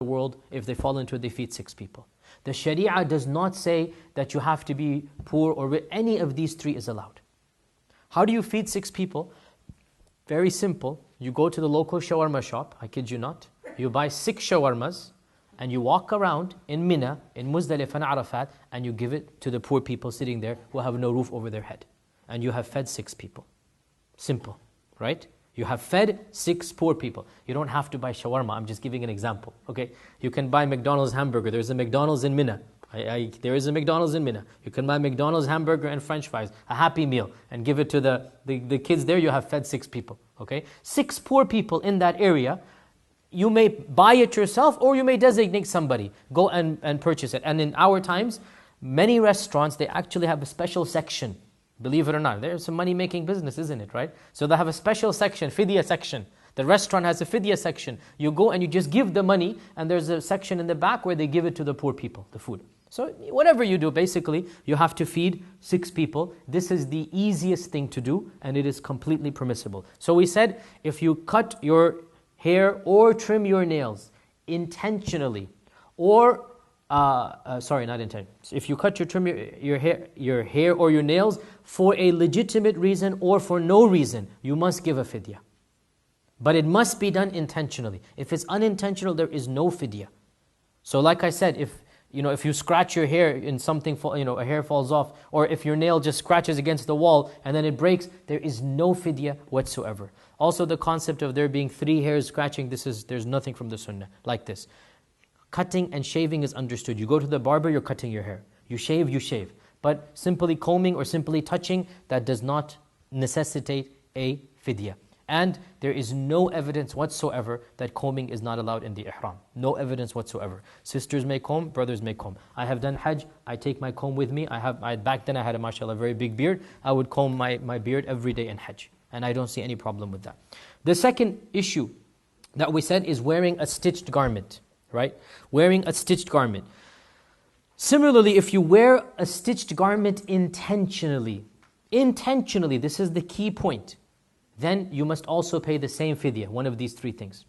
the world, if they fall into it, they feed 6 people. The Sharia does not say that you have to be poor or rich. Any of these 3 is allowed. How do you feed 6 people? Very simple. You go to the local shawarma shop, I kid you not. You buy 6 shawarmas and you walk around in Mina, in Muzdalifah and Arafat, and you give it to the poor people sitting there who have no roof over their head. And you have fed 6 people. Simple, right? You have fed 6 poor people. You don't have to buy shawarma. I'm just giving an example, okay? You can buy McDonald's hamburger. There's a McDonald's in Mina. There is a McDonald's in Mina. You can buy McDonald's hamburger and French fries, a Happy Meal, and give it to the kids there. You have fed 6 people, okay? 6 poor people in that area. You may buy it yourself or you may designate somebody. Go and purchase it. And in our times, many restaurants, they actually have a special section. Believe it or not, there's some money-making business, isn't it, right? So they have a special section, fidya section. The restaurant has a fidya section. You go and you just give the money, and there's a section in the back where they give it to the poor people, the food. So whatever you do, basically, you have to feed 6 people. This is the easiest thing to do, and it is completely permissible. So we said, if you cut your hair or trim your nails intentionally, or not intentionally. If you cut trim your hair or your nails for a legitimate reason or for no reason, you must give a fidya. But it must be done intentionally. If it's unintentional, there is no fidya. So like I said, if you scratch your hair in something, a hair falls off, or if your nail just scratches against the wall and then it breaks, there is no fidya whatsoever. Also the concept of there being 3 hairs scratching, there's nothing from the sunnah like this. Cutting and shaving is understood. You go to the barber, you're cutting your hair. You shave. But simply combing or simply touching, that does not necessitate a fidya. And there is no evidence whatsoever that combing is not allowed in the ihram. No evidence whatsoever. Sisters may comb, brothers may comb. I have done hajj, I take my comb with me. Back then I had a very big beard. I would comb my beard every day in hajj. And I don't see any problem with that. The second issue that we said is wearing a stitched garment. Right? Wearing a stitched garment. Similarly, if you wear a stitched garment intentionally, this is the key point, then you must also pay the same fidya, one of these 3 things.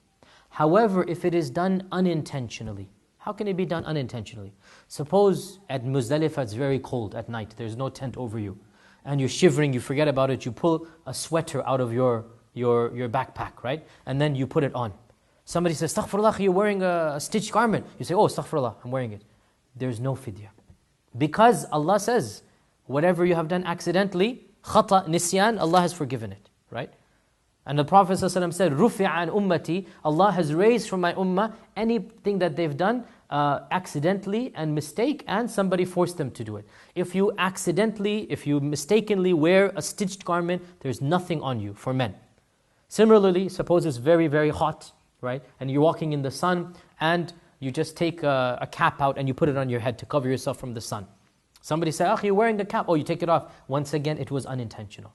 However, if it is done unintentionally, how can it be done unintentionally? Suppose at Muzdalifah it's very cold at night, there's no tent over you, and you're shivering, you forget about it, you pull a sweater out of your backpack, right? And then you put it on. Somebody says, Astaghfirullah, you're wearing a stitched garment. You say, oh, Astaghfirullah, I'm wearing it. There's no fidya. Because Allah says, whatever you have done accidentally, khata, nisyan, Allah has forgiven it. Right? And the Prophet ﷺ said, Rufi'a an ummati, Allah has raised from my ummah anything that they've done accidentally and mistake, and somebody forced them to do it. If you mistakenly wear a stitched garment, there's nothing on you for men. Similarly, suppose it's very, very hot, right? And you're walking in the sun and you just take a cap out and you put it on your head to cover yourself from the sun. Somebody says, you're wearing the cap. Oh, you take it off. Once again, it was unintentional.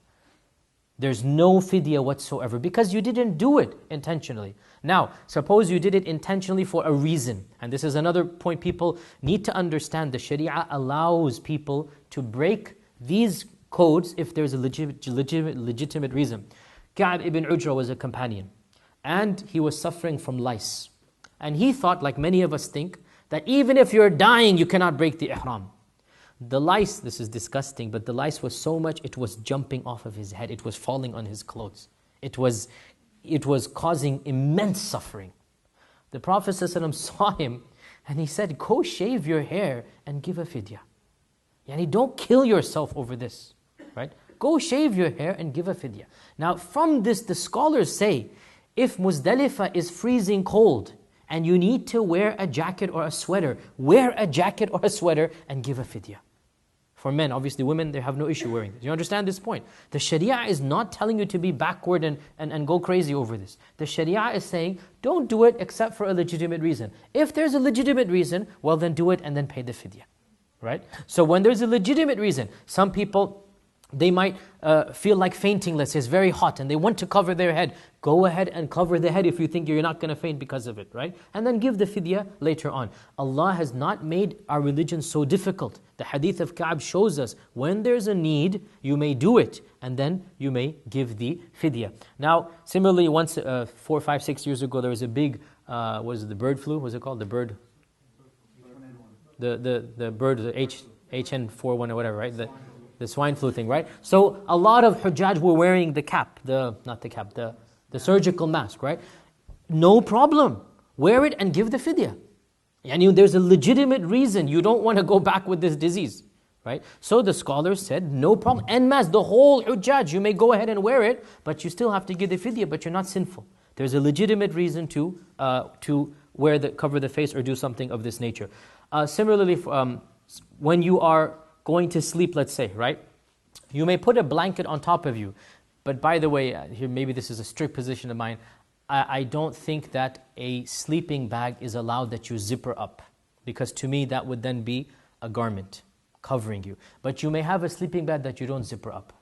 There's no fidya whatsoever because you didn't do it intentionally. Now, suppose you did it intentionally for a reason. And this is another point people need to understand. The Sharia allows people to break these codes if there's a legitimate reason. Ka'b ibn Ujra was a companion. And he was suffering from lice. And he thought, like many of us think, that even if you're dying, you cannot break the ihram. The lice, this is disgusting, but the lice was so much, it was jumping off of his head. It was falling on his clothes. It was causing immense suffering. The Prophet ﷺ saw him and he said, go shave your hair and give a fidya. Yani don't kill yourself over this. Right? Go shave your hair and give a fidya. Now from this, the scholars say, if Muzdalifah is freezing cold and you need to wear a jacket or a sweater, wear a jacket or a sweater and give a fidya. For men, obviously women, they have no issue wearing this. You understand this point? The Sharia is not telling you to be backward and go crazy over this. The Sharia is saying, don't do it except for a legitimate reason. If there's a legitimate reason, well then do it and then pay the fidya. Right? So when there's a legitimate reason, some people, they might feel like fainting, let's say it's very hot and they want to cover their head. Go ahead and cover the head if you think you're not going to faint because of it, right? And then give the fidya later on. Allah has not made our religion so difficult. The hadith of Ka'b shows us when there's a need, you may do it and then you may give the fidya. Now, similarly, once 4, 5, 6 years ago, there was a big what is it, the bird flu? What's it called? The bird, the bird, the HN41 or whatever, right? The swine flu thing, right? So a lot of Hujjaj were wearing the cap, the surgical mask, right? No problem. Wear it and give the fidya. And there's a legitimate reason you don't want to go back with this disease, right? So the scholars said, no problem. En masse, the whole Hujjaj, you may go ahead and wear it, but you still have to give the fidya, but you're not sinful. There's a legitimate reason to cover the face or do something of this nature. Similarly, when you are going to sleep, let's say, right? You may put a blanket on top of you. But by the way, here maybe this is a strict position of mine, I don't think that a sleeping bag is allowed that you zipper up. Because to me, that would then be a garment covering you. But you may have a sleeping bag that you don't zipper up.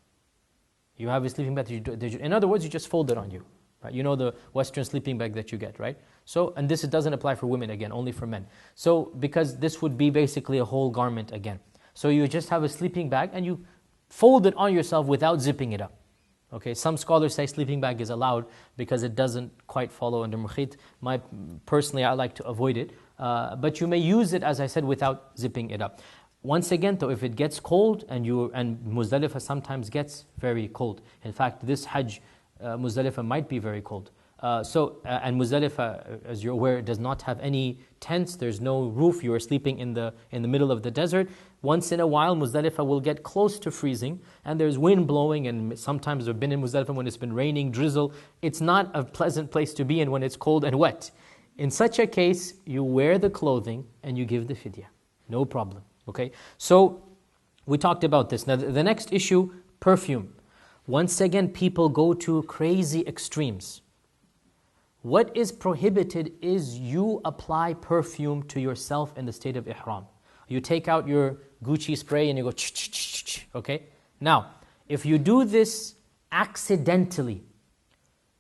You have a sleeping bag that in other words, you just fold it on you. Right? You know the Western sleeping bag that you get, right? So, and this doesn't apply for women again, only for men. So, because this would be basically a whole garment again. So you just have a sleeping bag and you fold it on yourself without zipping it up. Okay, some scholars say sleeping bag is allowed because it doesn't quite follow under mukhit. Personally, I like to avoid it. But you may use it, as I said, without zipping it up. Once again, though, if it gets cold, and Muzdalifah sometimes gets very cold. In fact, this Hajj, Muzdalifah might be very cold. And Muzdalifah, as you're aware, does not have any tents. There's no roof. You are sleeping in the middle of the desert. Once in a while, Muzdalifah will get close to freezing, and there's wind blowing, and sometimes we've been in Muzdalifah when it's been raining, drizzle. It's not a pleasant place to be in when it's cold and wet. In such a case, you wear the clothing and you give the fidya. No problem. Okay? So, we talked about this. Now, the next issue, perfume. Once again, people go to crazy extremes. What is prohibited is you apply perfume to yourself in the state of ihram. You take out your Gucci spray and you go ch-ch-ch-ch, okay? Now, if you do this accidentally,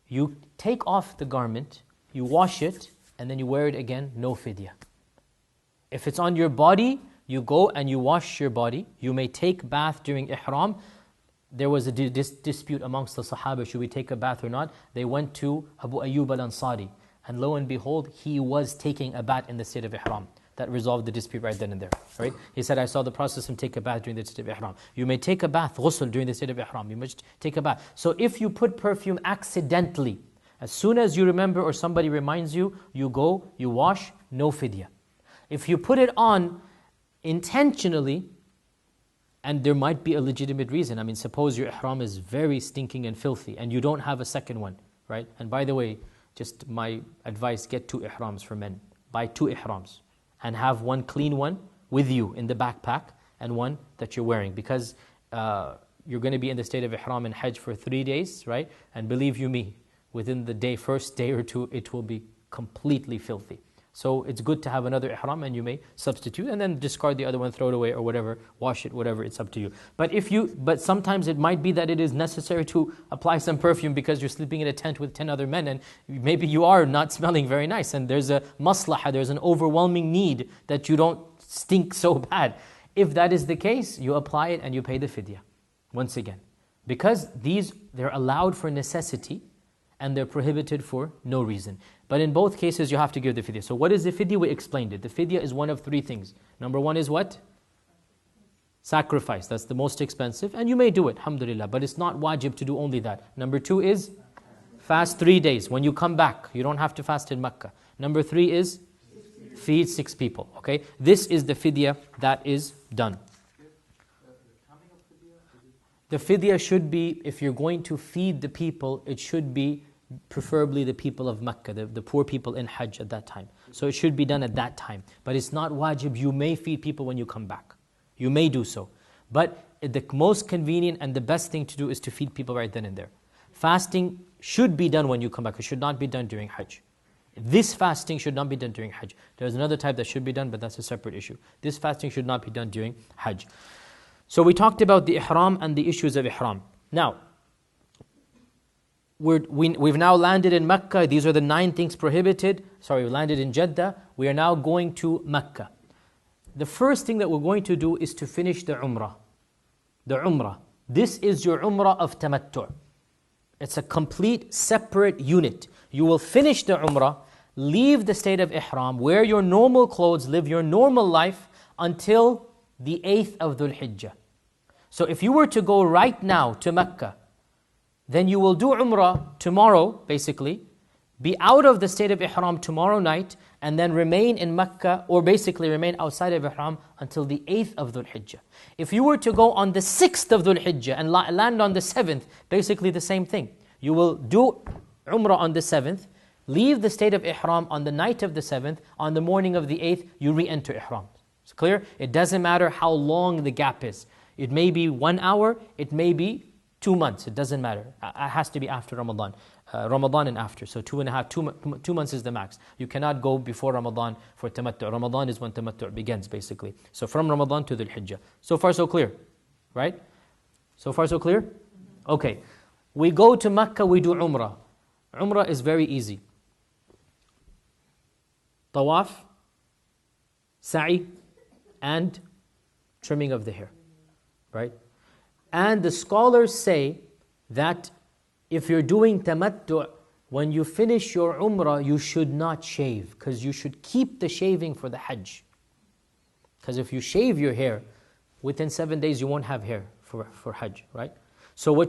you take off the garment, you wash it, and then you wear it again, no fidya. If it's on your body, you go and you wash your body. You may take bath during ihram. There was a dispute amongst the Sahaba, should we take a bath or not? They went to Abu Ayyub al-Ansari, and lo and behold, he was taking a bath in the state of ihram. That resolved the dispute right then and there. Right? He said, I saw the Prophet take a bath during the state of ihram. You may take a bath, ghusl, during the state of ihram. You must take a bath. So if you put perfume accidentally, as soon as you remember or somebody reminds you, you go, you wash, no fidya. If you put it on intentionally, and there might be a legitimate reason. I mean, suppose your ihram is very stinking and filthy, and you don't have a second one, right? And by the way, just my advice, get 2 ihrams for men. Buy 2 ihrams. And have one clean one with you in the backpack, and one that you're wearing. Because you're going to be in the state of ihram and hajj for 3 days, right? And believe you me, within the first day or 2, it will be completely filthy. So it's good to have another ihram, and you may substitute and then discard the other one, throw it away or whatever, wash it, whatever, it's up to you. But sometimes it might be that it is necessary to apply some perfume because you're sleeping in a tent with 10 other men, and maybe you are not smelling very nice, and there's a maslahah, there's an overwhelming need that you don't stink so bad. If that is the case, you apply it and you pay the fidya. Once again. Because they're allowed for necessity, and they're prohibited for no reason. But in both cases, you have to give the fidya. So what is the fidya? We explained it. The fidya is one of 3 things. Number 1 is what? Sacrifice. That's the most expensive. And you may do it, alhamdulillah. But it's not wajib to do only that. Number 2 is fast 3 days. When you come back, you don't have to fast in Mecca. Number 3 is feed 6 people. Okay? This is the fidya that is done. The fidya should be, if you're going to feed the people, it should be preferably the people of Mecca, the poor people in Hajj at that time. So it should be done at that time. But it's not wajib. You may feed people when you come back. You may do so. But the most convenient and the best thing to do is to feed people right then and there. Fasting should be done when you come back. It should not be done during Hajj. This fasting should not be done during Hajj. There's another type that should be done, but that's a separate issue. This fasting should not be done during Hajj. So we talked about the ihram and the issues of ihram. Now, we've now landed in Mecca. These are the 9 things prohibited. We landed in Jeddah. We are now going to Mecca. The first thing that we're going to do is to finish the Umrah. The Umrah. This is your Umrah of tamattu. It's a complete separate unit. You will finish the Umrah, leave the state of ihram, wear your normal clothes, live your normal life until the 8th of Dhul Hijjah. So if you were to go right now to Mecca, then you will do Umrah tomorrow, basically, be out of the state of ihram tomorrow night, and then remain in Mecca, or basically remain outside of ihram until the 8th of Dhul Hijjah. If you were to go on the 6th of Dhul Hijjah and land on the 7th, basically the same thing. You will do Umrah on the 7th, leave the state of ihram on the night of the 7th, on the morning of the 8th, you re-enter ihram. It's clear? It doesn't matter how long the gap is. It may be 1 hour, it may be 2 months, it doesn't matter. It has to be after Ramadan. Ramadan and after, so 2 months is the max. You cannot go before Ramadan for tamattu. Ramadan is when tamattu begins, basically. So from Ramadan to Dhul Hijjah. So far so clear, right? So far so clear? Okay. We go to Mecca, we do Umrah. Umrah is very easy. Tawaf, sa'i, and trimming of the hair, right? And the scholars say that if you're doing tamattu, when you finish your umrah, you should not shave, because you should keep the shaving for the hajj. Because if you shave your hair, within 7 days you won't have hair for hajj, right? So what